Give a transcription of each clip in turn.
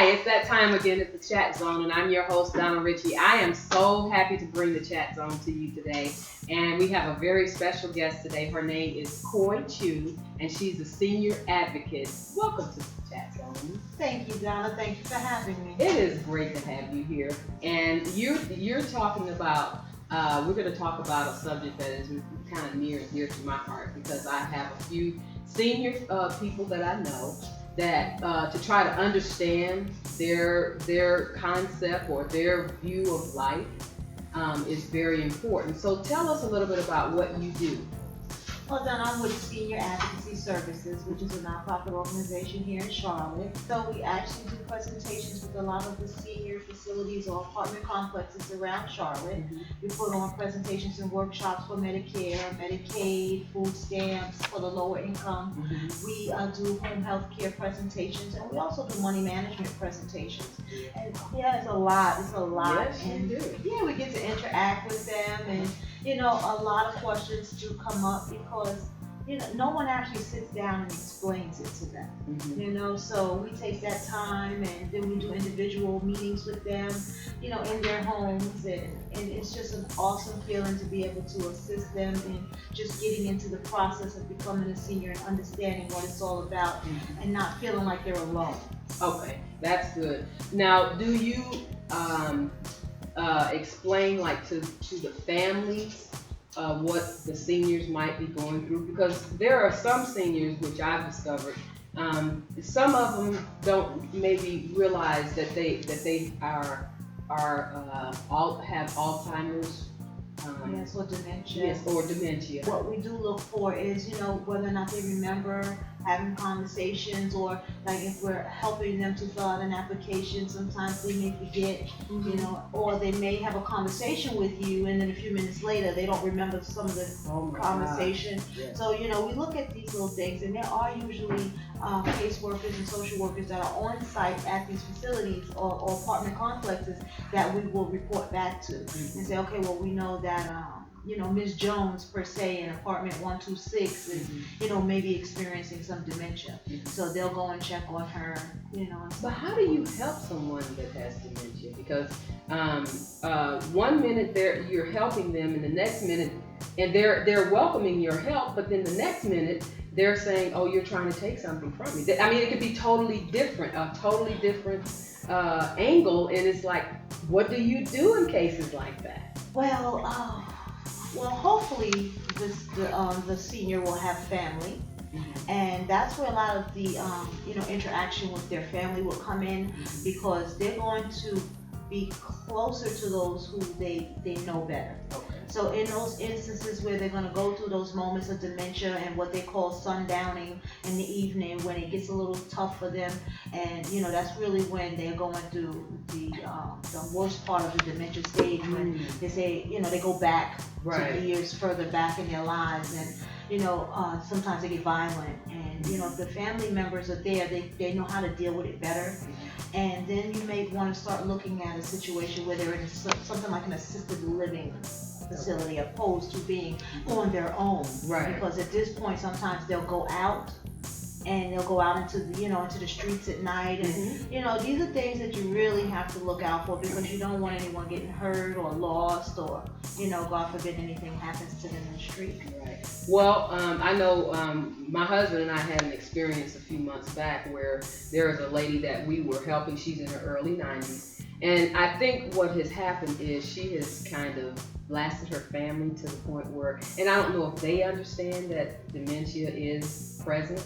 it's that time again at the Chat Zone, and I'm your host, Donna Ritchie. I am so happy to bring the Chat Zone to you today, and we have a very special guest today. Her name is Coy Chu, and she's a senior advocate. Welcome to the Chat Zone. Thank you, Donna. Thank you for having me. It is great to have you here, and you're talking about. We're going to talk about a subject that is kind of near and dear to my heart because I have a few senior people that I know that to try to understand their concept or their view of life is very important. So tell us a little bit about what you do. Well, Donna, I'm with Senior Advocacy Services, which is a nonprofit organization here in Charlotte. So we actually do presentations with a lot of the senior facilities or apartment complexes around Charlotte. Mm-hmm. We put on presentations and workshops for Medicare, Medicaid, food stamps for the lower income. Mm-hmm. We do home health care presentations, and we also do money management presentations. And yeah, it's a lot. It's a lot. Yes, and you do. yeah, we get to interact with them, and you know, a lot of questions do come up because, you know, no one actually sits down and explains it to them. Mm-hmm. You know, so we take that time and then we do individual meetings with them, you know, in their homes, and it's just an awesome feeling to be able to assist them in just getting into the process of becoming a senior and understanding what it's all about, Mm-hmm. and not feeling like they're alone. Okay, that's good. Now, do you explain like to the families what the seniors might be going through? Because there are some seniors, which I've discovered, some of them don't maybe realize that they are all have Alzheimer's. Yes, or dementia. Yes, or dementia. What we do look for is, you know, whether or not they remember having conversations, or like if we're helping them to fill out an application, sometimes they may forget, you know, or they may have a conversation with you and then a few minutes later they don't remember some of the conversation. Yes. So, you know, we look at these little things, and there are usually caseworkers and social workers that are on site at these facilities or apartment complexes that we will report back to and say, okay, well, we know that you know, Ms. Jones per se in apartment 126 is, you know, maybe experiencing some dementia. So they'll go and check on her, you know. But how do you help someone that has dementia? Because one minute you're helping them, and the next minute, and they're welcoming your help, but then the next minute they're saying, "Oh, you're trying to take something from me." I mean, it could be totally different, a totally different angle, and it's like, what do you do in cases like that? Well, hopefully the senior will have family, and that's where a lot of the you know, interaction with their family will come in, because they're going to be closer to those who they know better. Okay. So in those instances where they're going to go through those moments of dementia and what they call sundowning in the evening, when it gets a little tough for them, and you know, that's really when they're going through the worst part of the dementia stage, when they say, you know, they go back to years further back in their lives, and you know, sometimes they get violent, and you know, if the family members are there, they know how to deal with it better. And then you may want to start looking at a situation where they're in something like an assisted living facility, opposed to being on their own. Right. Because at this point, sometimes they'll go out, and they'll go out into the, you know, into the streets at night, and you know, these are things that you really have to look out for, because you don't want anyone getting hurt or lost, or you know, God forbid anything happens to them in the street. Right. Well, I know my husband and I had an experience a few months back where there was a lady that we were helping. She's in her early 90s, and I think what has happened is she has kind of blasted her family to the point where, and I don't know if they understand that dementia is present.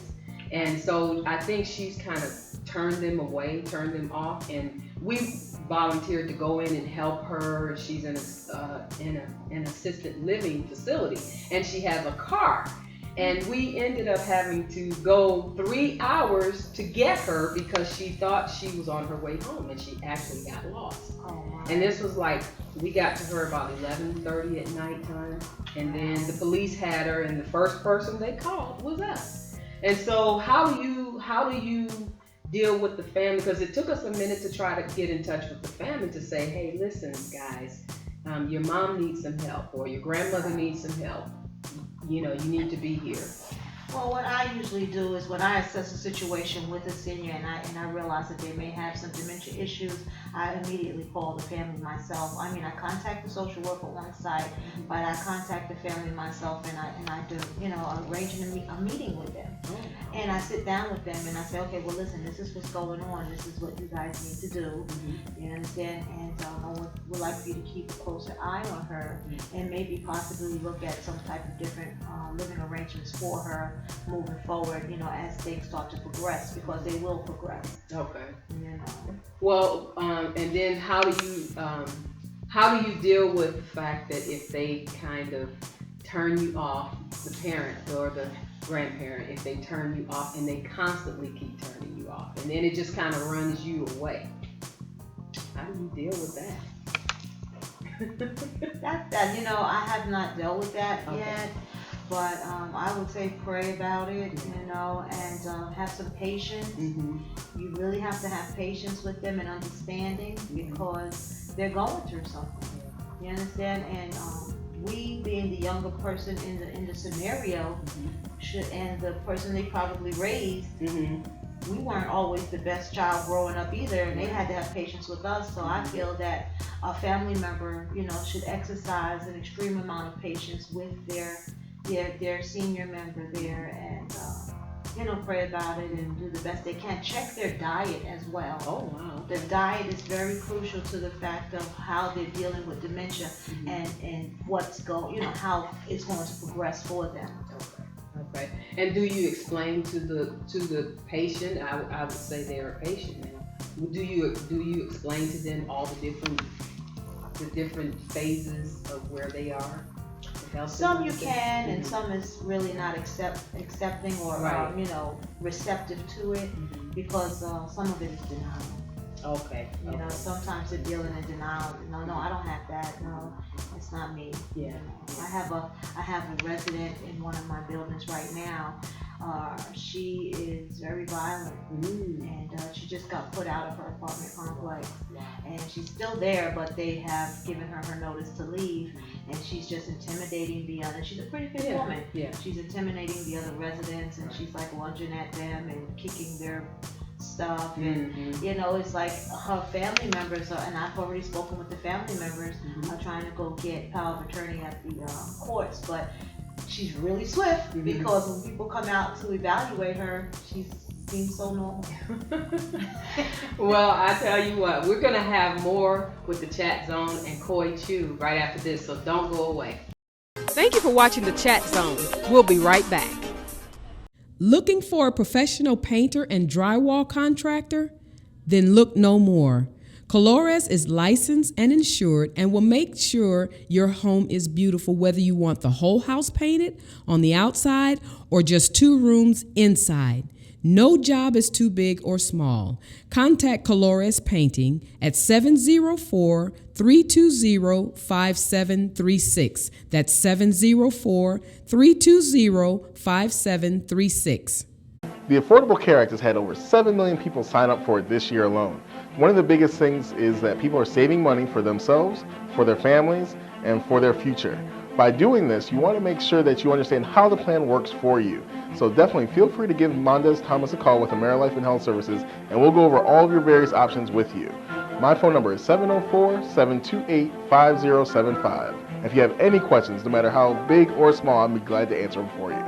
And so I think she's kind of turned them away, turned them off, and we volunteered to go in and help her. She's in an assisted living facility, and she has a car. And we ended up having to go 3 hours to get her because she thought she was on her way home, and she actually got lost. Oh my. And this was like, we got to her about 11:30 at nighttime, and then the police had her, and the first person they called was us. And so how do you deal with the family? Because it took us a minute to try to get in touch with the family to say, hey, listen, guys, your mom needs some help, or your grandmother needs some help. You know, you need to be here. Well, what I usually do is when I assess a situation with a senior and I realize that they may have some dementia issues, I immediately call the family myself. I mean, I contact the social worker on site, but I contact the family myself and I do, arranging a meeting with them. And I sit down with them and I say, okay, well, listen, this is what's going on. This is what you guys need to do. You understand? And I would like for you to keep a closer eye on her and maybe possibly look at some type of different living arrangements for her moving forward, as things start to progress, because they will progress. Okay. You know. Well, and then how do you deal with the fact that if they kind of turn you off, the parent or the grandparent, if they turn you off and they constantly keep turning you off, and then it just kind of runs you away? How do you deal with that? I have not dealt with that Okay. yet, but I would say pray about it, and have some patience. You really have to have patience with them and understanding, because they're going through something. You understand? And we, being the younger person in the scenario, and the person they probably raised, we weren't always the best child growing up either, and they had to have patience with us. So I feel that a family member, should exercise an extreme amount of patience with their senior member there, and pray about it and do the best they can. Check their diet as well. Oh wow. The diet is very crucial to the fact of how they're dealing with dementia and what's how it's going to progress for them. Okay. And do you explain to the patient? I would say they're a patient now. Do you explain to them all the different phases of where they are? Some you can, and some is really not accepting or Right. Receptive to it, because some of it is denial. Okay. Sometimes they're dealing in denial. No, I don't have that. No, it's not me. Yeah. I have a resident in one of my buildings right now. She is very violent, and she just got put out of her apartment complex, and she's still there, but they have given her notice to leave, and she's just intimidating the other. She's a pretty big woman. Yeah. She's intimidating the other residents, and she's like lunging at them and kicking their stuff, and it's like her family members and I've already spoken with the family members, are trying to go get power of attorney at the courts, but she's really swift, because when people come out to evaluate her, she seems so normal. Well, I tell you what, we're gonna have more with the Chat Zone and Koi Chu right after this, so don't go away. Thank you for watching the Chat Zone. We'll be right back. Looking for a professional painter and drywall contractor? Then look no more. Colores is licensed and insured and will make sure your home is beautiful, whether you want the whole house painted on the outside or just 2 rooms inside. No job is too big or small. Contact Colores Painting at 704-320-5736. That's 704-320-5736. The Affordable Care Act has had over 7 million people sign up for it this year alone. One of the biggest things is that people are saving money for themselves, for their families, and for their future. By doing this, you want to make sure that you understand how the plan works for you. So definitely feel free to give Mondes Thomas a call with AmeriLife and Health Services, and we'll go over all of your various options with you. My phone number is 704-728-5075. If you have any questions, no matter how big or small, I'd be glad to answer them for you.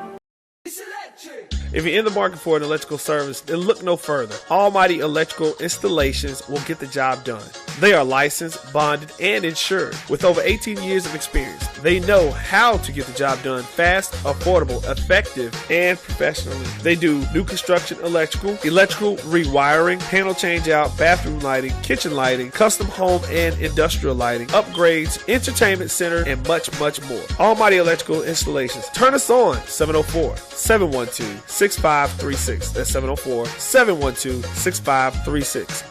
If you're in the market for an electrical service, then look no further. Almighty Electrical Installations will get the job done. They are licensed, bonded, and insured. With over 18 years of experience, they know how to get the job done fast, affordable, effective, and professionally. They do new construction electrical rewiring, panel change out, bathroom lighting, kitchen lighting, custom home and industrial lighting, upgrades, entertainment center, and much, much more. Almighty Electrical Installations. Turn us on, 704-712-6536. That's 704-712-6536.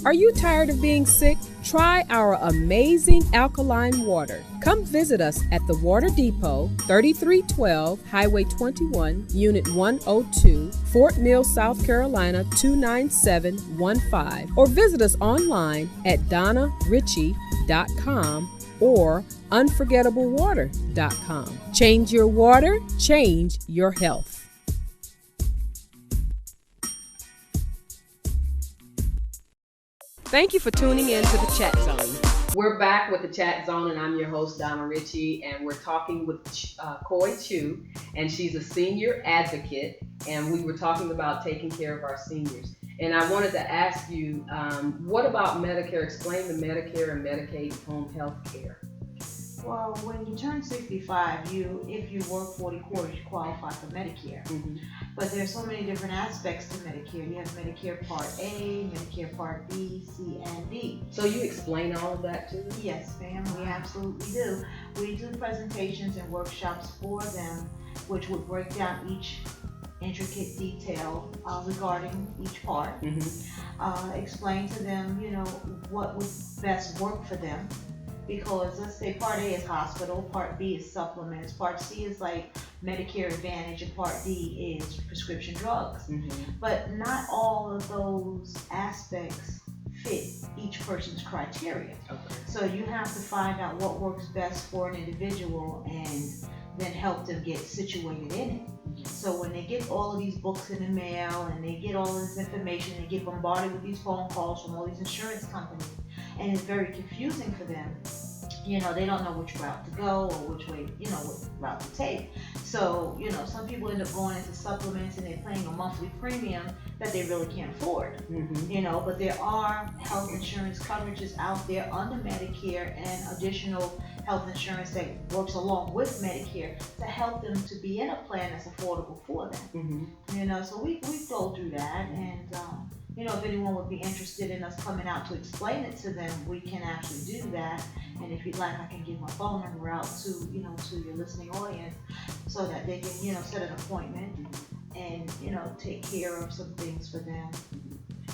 Are you tired of being sick? Try our amazing alkaline water. Come visit us at the Water Depot, 3312 Highway 21, Unit 102, Fort Mill, South Carolina 29715, or visit us online at DonnaRitchie.com or unforgettablewater.com. Change your water, change your health. Thank you for tuning in to the Chat Zone. We're back with the Chat Zone, and I'm your host, Donna Ritchie, and we're talking with Koi Chu, and she's a senior advocate, and we were talking about taking care of our seniors. And I wanted to ask you, what about Medicare? Explain the Medicare and Medicaid home health care. Well, when you turn 65, if you work 40 quarters, you qualify for Medicare. Mm-hmm. But there's so many different aspects to Medicare. You have Medicare Part A, Medicare Part B, C, and D. So you explain all of that to them? Yes, ma'am, we absolutely do. We do presentations and workshops for them, which would break down each intricate detail regarding each part. Mm-hmm. Explain to them, what would best work for them. Because let's say Part A is hospital, Part B is supplements, Part C is like Medicare Advantage, and Part D is prescription drugs. Mm-hmm. But not all of those aspects fit each person's criteria. Okay. So you have to find out what works best for an individual and then help them get situated in it. Mm-hmm. So when they get all of these books in the mail and they get all this information, they get bombarded with these phone calls from all these insurance companies, and it's very confusing for them. They don't know which route to go or which way, what route to take. So, some people end up going into supplements and they're paying a monthly premium that they really can't afford. Mm-hmm. But there are health insurance coverages out there under Medicare and additional health insurance that works along with Medicare to help them to be in a plan that's affordable for them. Mm-hmm. So we go through that, and if anyone would be interested in us coming out to explain it to them, we can actually do that. And if you'd like, I can give my phone number out to your listening audience so that they can, set an appointment and, take care of some things for them.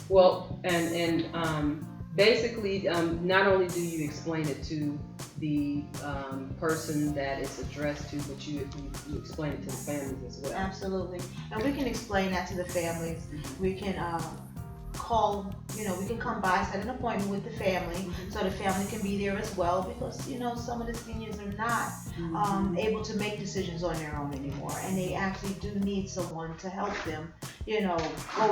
Well, and basically, not only do you explain it to the person that it's addressed to, but you explain it to the families as well. Absolutely. And we can explain that to the families. We can call, we can come by, set an appointment with the family, so the family can be there as well, because some of the seniors are not able to make decisions on their own anymore, and they actually do need someone to help them go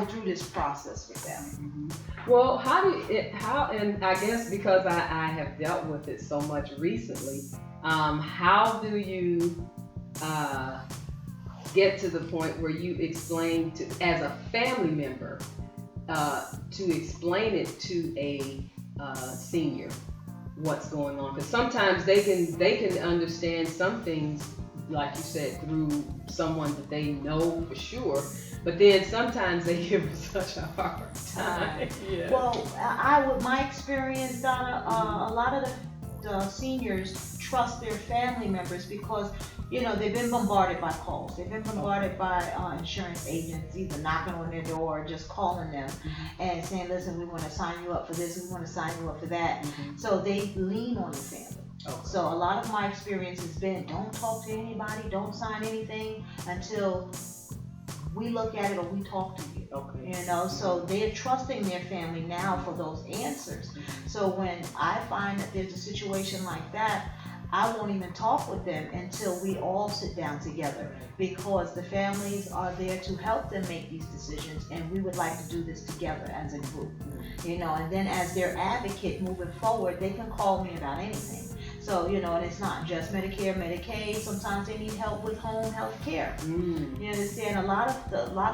through this process with them. Well, and I guess because I have dealt with it so much recently, how do you get to the point where you explain to, as a family member, to explain it to a senior what's going on? Because sometimes they can understand some things, like you said, through someone that they know for sure, but then sometimes they give them such a hard time. Yeah. Well, with my experience, Donna, a lot of the seniors trust their family members because they've been bombarded by calls. They've been bombarded by insurance agents either knocking on their door or just calling them and saying, listen, we want to sign you up for this, we want to sign you up for that. So they lean on the family. Okay. So a lot of my experience has been, don't talk to anybody, don't sign anything until we look at it or we talk to you. Okay. So they're trusting their family now for those answers. So when I find that there's a situation like that, I won't even talk with them until we all sit down together, because the families are there to help them make these decisions, and we would like to do this together as a group. And then as their advocate moving forward, they can call me about anything. So, and it's not just Medicare, Medicaid. Sometimes they need help with home health care. You understand? A lot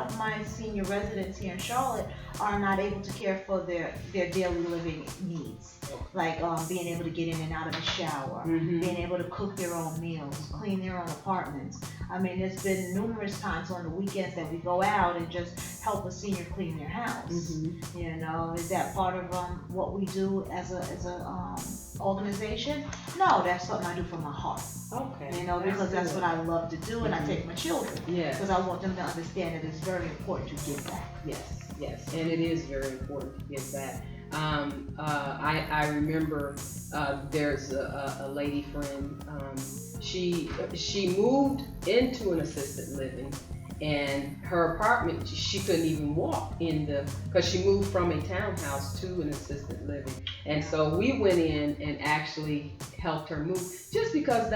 of my senior residents here in Charlotte are not able to care for their daily living needs, like being able to get in and out of the shower, being able to cook their own meals, clean their own apartments. I mean, there's been numerous times on the weekends that we go out and just help a senior clean their house. Is that part of what we do as a organization? No, that's something I do from my heart. Okay. Because that's what I love to do, and I take my children. Yes. Because I want them to understand that it's very important to give back. Yes, and it is very important to give back. I remember there's a lady friend. She moved into an assisted living, and her apartment she couldn't even walk because she moved from a townhouse to an assisted living, and so we went in and actually helped her move just because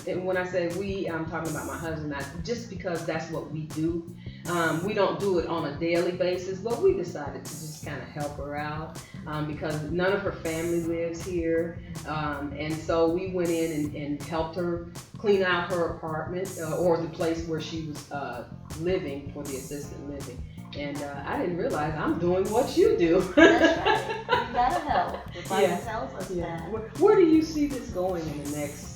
and when I say we, I'm talking about my husband. Just because that's what we do. We don't do it on a daily basis, but we decided to just kind of help her out because none of her family lives here. And so we went in and helped her clean out her apartment or the place where she was living for the assisted living. And I didn't realize I'm doing what you do. That's right. You gotta help. The Bible tells us that. Where do you see this going in the next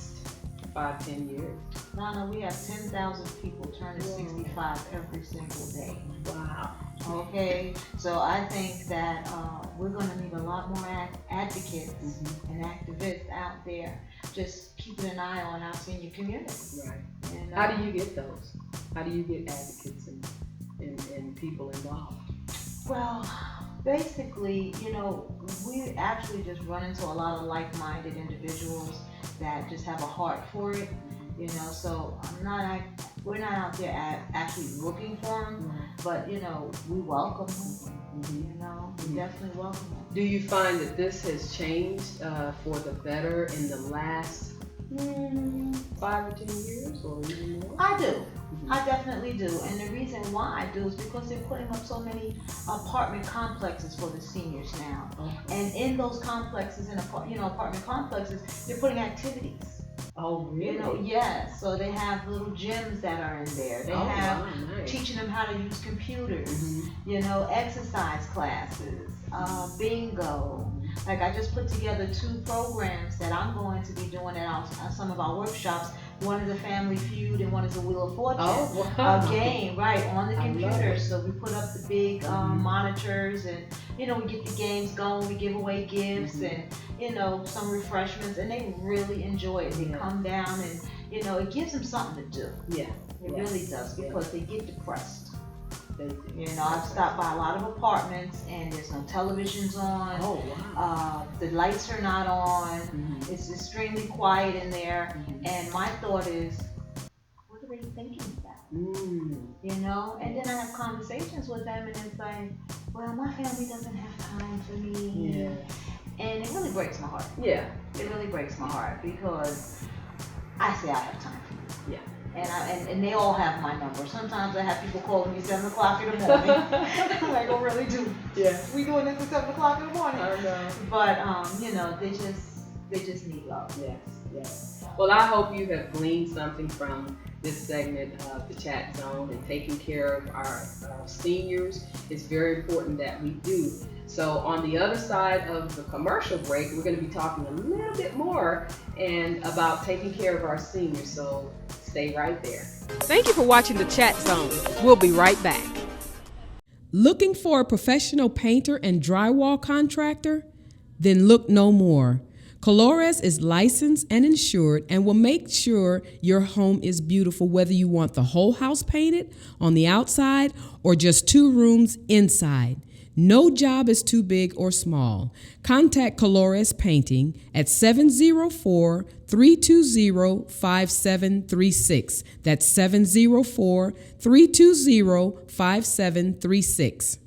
5-10 years? Donna, we have 10,000 people turning 65 every single day. Wow. Okay, so I think that we're going to need a lot more advocates and activists out there just keeping an eye on our senior community. Right. And, how do you get those? How do you get advocates and people involved? Well, basically, we actually just run into a lot of like-minded individuals that just have a heart for it, so we're not out there actually looking for them, but we welcome them, we definitely welcome them. Do you find that this has changed for the better in the last 5 or 10 years or even more? I do. I definitely do, and the reason why I do is because they're putting up so many apartment complexes for the seniors now, and in those complexes, apartment complexes, they're putting activities. Oh, really? Yes. So they have little gyms that are in there. They have nice. Teaching them how to use computers. Exercise classes, bingo. Like I just put together 2 programs that I'm going to be doing at some of our workshops. One is a Family Feud and one is a Wheel of Fortune. Oh, wow. A game, right, on the computer. So we put up the big monitors and, we get the games going. We give away gifts and, some refreshments. And they really enjoy it. They come down and, it gives them something to do. Yeah. It really does because they get depressed. They do. I've stopped by a lot of apartments and there's no televisions on. Oh, wow. The lights are not on. It's extremely quiet in there. And my thought is, what are they thinking about? And then I have conversations with them and it's like, well, my family doesn't have time for me. Yeah. And it really breaks my heart. Yeah. It really breaks my heart because I say I have time for you. Yeah. And they all have my number. Sometimes I have people calling me 7 o'clock in the morning. I'm like, oh, really do? Yeah. We doing this at 7 o'clock in the morning. I know. But they just need love. Yes. Well, I hope you have gleaned something from this segment of the Chat Zone, and taking care of our seniors is very important that we do. So on the other side of the commercial break, we're going to be talking a little bit more and about taking care of our seniors. So stay right there. Thank you for watching the Chat Zone. We'll be right back. Looking for a professional painter and drywall contractor? Then look no more. Colores is licensed and insured and will make sure your home is beautiful, whether you want the whole house painted on the outside or just 2 rooms inside. No job is too big or small. Contact Colores Painting at 704-320-5736. That's 704-320-5736.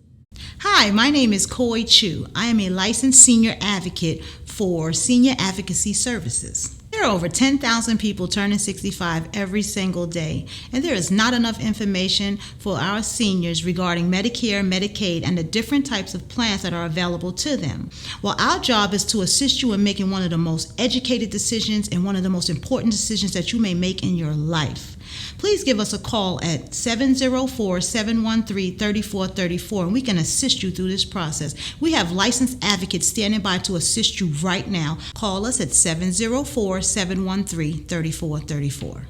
Hi, my name is Koi Chu. I am a licensed senior advocate for Senior Advocacy Services. There are over 10,000 people turning 65 every single day, and there is not enough information for our seniors regarding Medicare, Medicaid, and the different types of plans that are available to them. Well, our job is to assist you in making one of the most educated decisions and one of the most important decisions that you may make in your life. Please give us a call at 704-713-3434 and we can assist you through this process. We have licensed advocates standing by to assist you right now. Call us at 704-713-3434.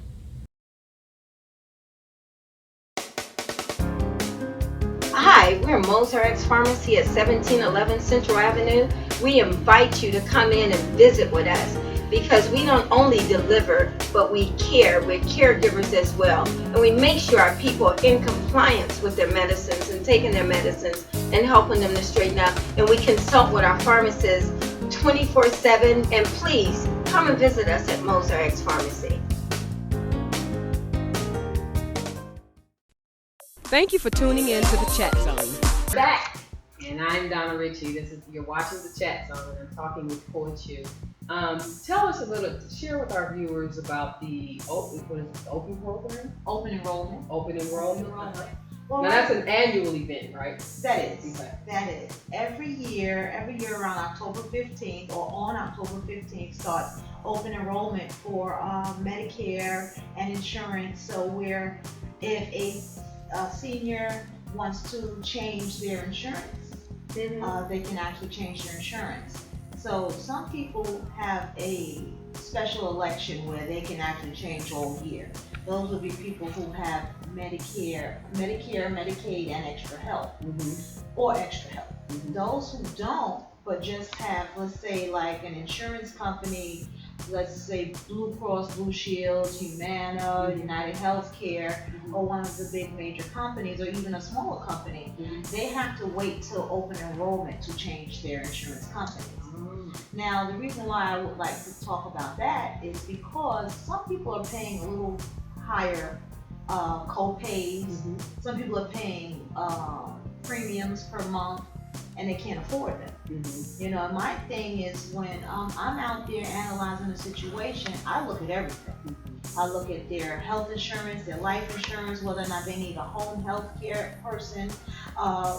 Hi, we're Moser Pharmacy at 1711 Central Avenue. We invite you to come in and visit with us because we don't only deliver, but we care. We're caregivers as well. And we make sure our people are in compliance with their medicines and taking their medicines and helping them to straighten out. And we consult with our pharmacists 24/7. And please come and visit us at Moser X Pharmacy. Thank you for tuning in to the Chat Zone. Back, and I'm Donna Ritchie. You're watching the Chat Zone, and I'm talking with Coy Chu. Tell us a little, share with our viewers about the open program? Open enrollment. Open enrollment. Well, Now that's an annual event, right? That is. Okay. That is. Every year around October 15th or on October 15th starts open enrollment for Medicare and insurance. So where if a senior wants to change their insurance, they can actually change their insurance. So some people have a special election where they can actually change all year. Those would be people who have Medicare, Medicaid, and extra help, or extra help. Those who don't, but just have, let's say, like an insurance company, let's say Blue Cross Blue Shield, Humana, United Healthcare, or one of the big major companies, or even a smaller company, they have to wait till open enrollment to change their insurance companies. Now, the reason why I would like to talk about that is because some people are paying a little higher co-pays. Some people are paying premiums per month, and they can't afford them. You know, my thing is when I'm out there analyzing a situation, I look at everything. I look at their health insurance, their life insurance, whether or not they need a home health care person,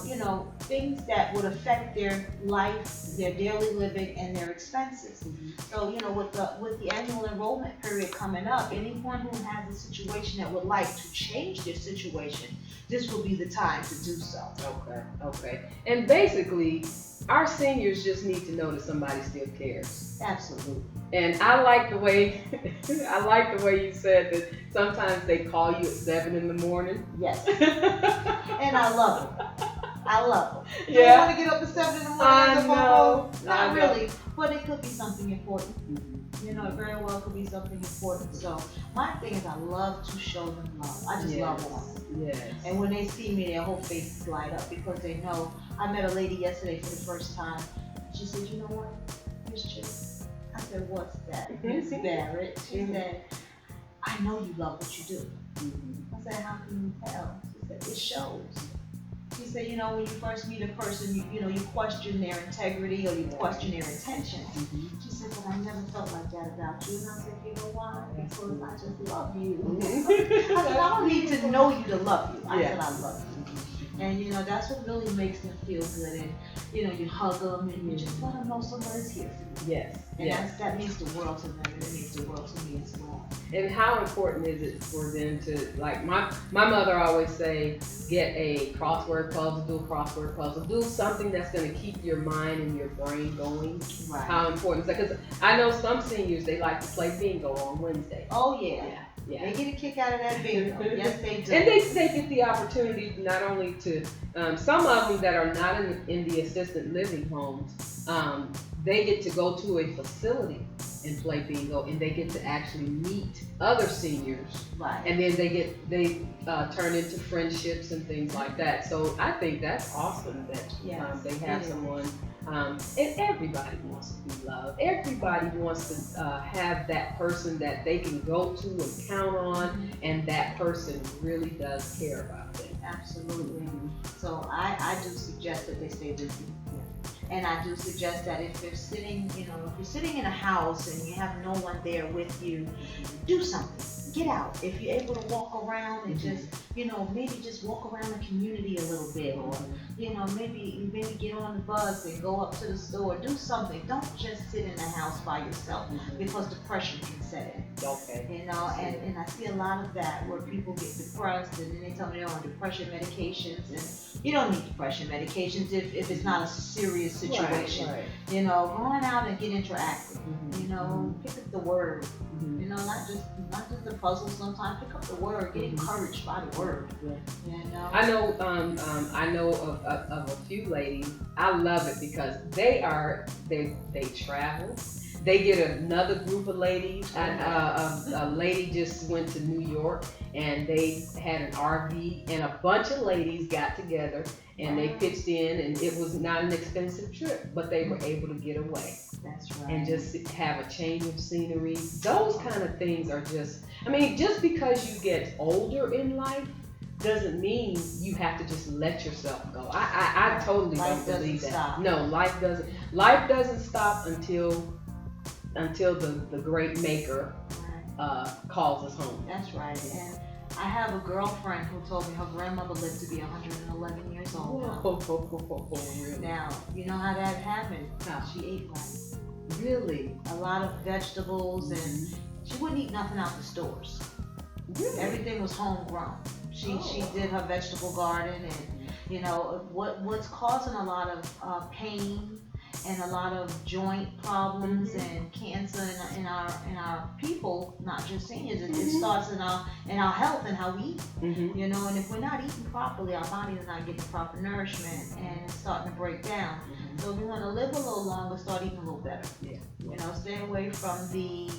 you know, things that would affect their life, their daily living, and their expenses. So, you know, with the annual enrollment period coming up, anyone who has a situation that would like to change their situation, this will be the time to do so. Okay. And basically, our seniors just need to know that somebody still cares. Absolutely. And I like the way you said that sometimes they call you at 7 in the morning. Yes. And I love it. I love it. Do you Yeah. want to get up at 7 in the morning? I know. Not really, but it could be something important. You know, it very well could be something important. So my thing is I love to show them love. I just love them. Yes. And when they see me, their whole faces light up because they know. I met a lady yesterday for the first time. She said, you know what, Miss Chick? I said, what's that? Miss Barrett. She said, I know you love what you do. I said, how can you tell? She said, it shows. She said, you know, when you first meet a person, you know, you question their integrity or you question their intention. She said, but I never felt like that about you. And I said, you know why? Because I just love you. I said, I don't need to know you to love you. I said, I love you. And, you know, that's what really makes them feel good. And, you know, you hug them and you just let them know somebody's here for you. Yes. And that means the world to them, and it means the world to me as well. And how important is it for them to, like, my mother always say, get a crossword puzzle, do a crossword puzzle, do something that's going to keep your mind and your brain going. Right. How important is that? Because I know some seniors, they like to play bingo on Wednesday. Oh, yeah. Yeah. They get a kick out of that bingo. Yes, they do. And they get the opportunity not only to, some of them that are not in the assisted living homes, they get to go to a facility and play bingo, and they get to actually meet other seniors. Right. And then they turn into friendships and things like that. So I think that's awesome that they have someone. And everybody wants to be loved. Everybody wants to have that person that they can go to and count on, and that person really does care about them. Absolutely. So I do suggest that they stay busy. And I do suggest that if they're sitting, you know, if you're sitting in a house and you have no one there with you, do something. Get out. If you're able to walk around and just, you know, maybe just walk around the community a little bit, or, you know, maybe get on the bus and go up to the store. Do something. Don't just sit in the house by yourself because depression can set in. Okay. You know, and I see a lot of that where people get depressed and then they tell me they're on depression medications, and you don't need depression medications if it's not a serious situation. Right. You know, going out and get interactive. You know, pick up the word. You know, not just the puzzle. Sometimes pick up the word. Get encouraged by the word. You know. I know of a few ladies. I love it because they travel. They get another group of ladies. A lady just went to New York, and they had an RV, and a bunch of ladies got together and they pitched in, and it was not an expensive trip, but they were able to get away. That's right. And just have a change of scenery. Those kind of things are just, I mean, just because you get older in life doesn't mean you have to just let yourself go. I totally Life don't believe doesn't that. stop. No, life doesn't stop until the great maker calls us home. That's right. And I have a girlfriend who told me her grandmother lived to be 111 years old. Really? Now, you know how that happened? How? She ate right. Really? A lot of vegetables, and she wouldn't eat nothing out the stores. Really? Everything was homegrown. She did her vegetable garden, and you know what's causing a lot of pain and a lot of joint problems and cancer in our people, not just seniors. It starts in our health and how we eat. You know, and if we're not eating properly, our body is not getting proper nourishment, and it's starting to break down. So if we want to live a little longer, start eating a little better. Yeah. You know, stay away from the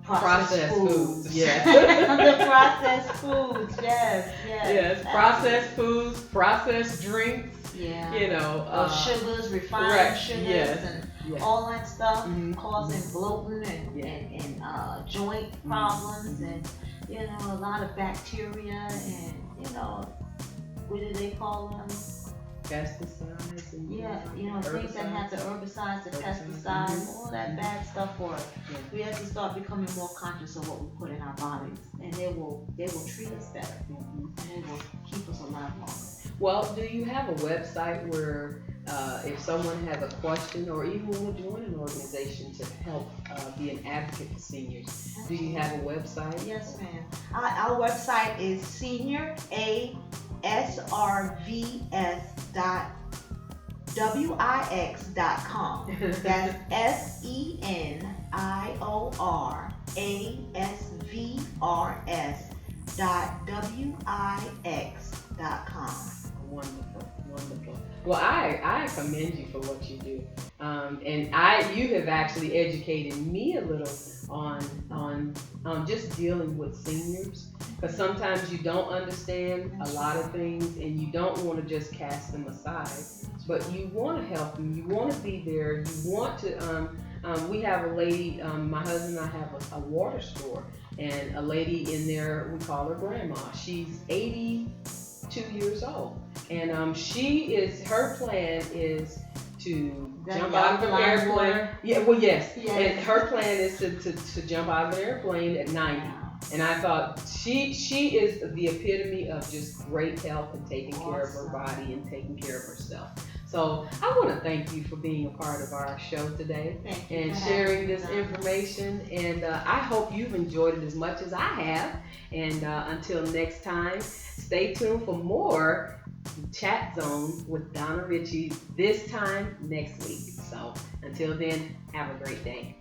Processed foods. Yes. The processed foods. Yes. Yes. Processed foods, processed drinks. Yeah. You know, sugars, refined correct. sugars, Yes. and all that stuff causing bloating and joint problems, and you know, a lot of bacteria, and you know, what do they call them? Pesticides and You know, things that have the herbicides, the pesticides, all that bad stuff for us. Yeah. We have to start becoming more conscious of what we put in our bodies, and they will treat us better, and they will keep us alive longer. Well, do you have a website where if someone has a question or even want to join an organization to help be an advocate for seniors, do you have a website? Yes, ma'am. Our website is seniorasrvs.wix.com. That's seniorasvrs.wix.com. Wonderful. Well, I commend you for what you do, and you have actually educated me a little on just dealing with seniors, because sometimes you don't understand a lot of things, and you don't want to just cast them aside, but you want to help them, you want to be there, you want to. We have a lady, my husband and I have a water store, and a lady in there, we call her Grandma. She's 82 years old, and her plan is to jump out of an airplane. Yeah, well, yes. And her plan is to jump out of an airplane at 90. And I thought she is the epitome of just great health and taking care of her body and taking care of herself. So I want to thank you for being a part of our show today and sharing this information. And I hope you've enjoyed it as much as I have. And until next time, stay tuned for more Chat Zone with Donna Ritchie this time next week. So until then, have a great day.